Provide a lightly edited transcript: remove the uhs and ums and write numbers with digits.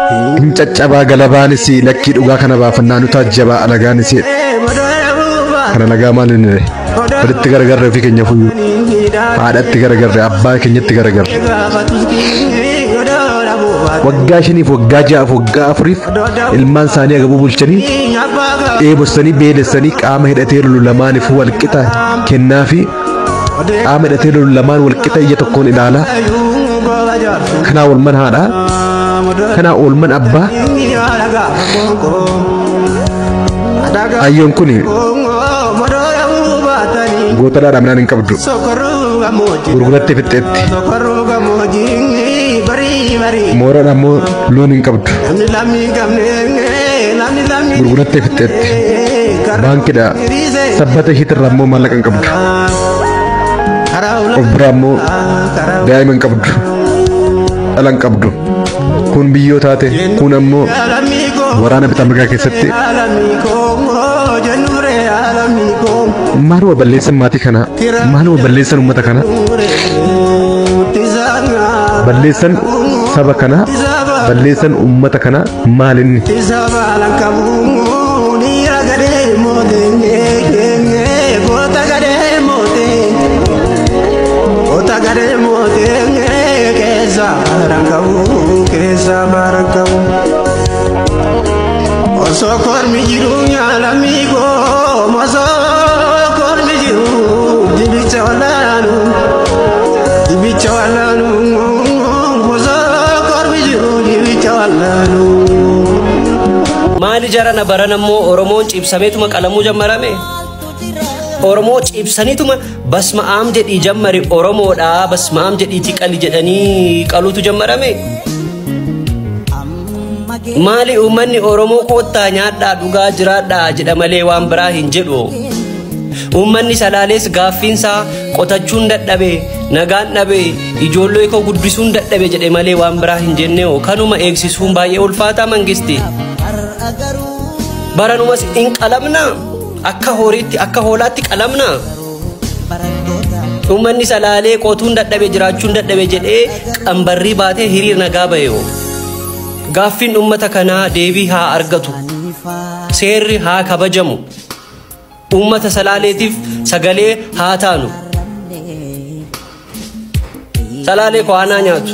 Caccabaa galabaanis lakkii dhugaa kana baafannaa nuti ajjabaa alagaanis kana nagaa maaliin walitti garagarre ofii keenya fuyyuu haadhatti garagarre abbaa keenyatti garagarre waggaa shaniif waggaa ja'aaf waggaa afuriif ilmaan isaanii agabuu bulchanii dheebossanii beelessanii qaama hidhatee lolu lamaaniif walqixa kennaa fi qaama hidhatee lolu lamaan walqixa ija tokkoon ilaalaa kanaa walman haadhaa kanaa oolman abbaa ayyoon kuni goota dhaadhamnaan hin qabdu gurgurattee fixxeetti mooraa ammoo loon hin qabdu gurgurattee fixxeetti baankidha sabbata ishiitirraa ammoo maallaqa hin qabdu of biraa ammoo daa'ima hin qabdu dhala hin qabdu kun biyyoo taate kun ammoo waraana bitaa mirgaa keessatti maaluma balleessan maatii kana maaluma balleessan ummata kana balleessan saba kana balleessan ummata kana maalinni Sokor mi jiru nyala mi go masokor mi jiru dibicha walanu masokor mi jiru dibicha walanu maali jarana baranammo oromoon cibsameetuma qalamuu jammarame oromoo cibsanituma basma'am jedhi jammari oromoodha basma'am jedhi tiqali jedhanii qalutu jammarame Mali ummanni Oromoo koottaa nyaadhaa dhugaa jiraadhaa jedha malee waan biraa hin jedhu. Ummanni salaalees gaaffiinsaa qotachuun dadhabe nagaan dhabe ijoollee koo guddisuun dadhabe jedhe malee waan biraa hin jenne kanuma eegsisuun baay'ee ulfaataa mangisti. Baranumas in qalamna akka horiitti akka hoolaatti qalamna. Ummanni salaalee qotuun dadhabe jiraachuun dadhabe jedhee qambarrii baatee hiriir nagaa bayo. Gaaffin ummata kanaa deebii haa argatu seerri haa kabajamu ummata salaaleetiif sagalee haa taanu salaalee ko aanaa nyaatu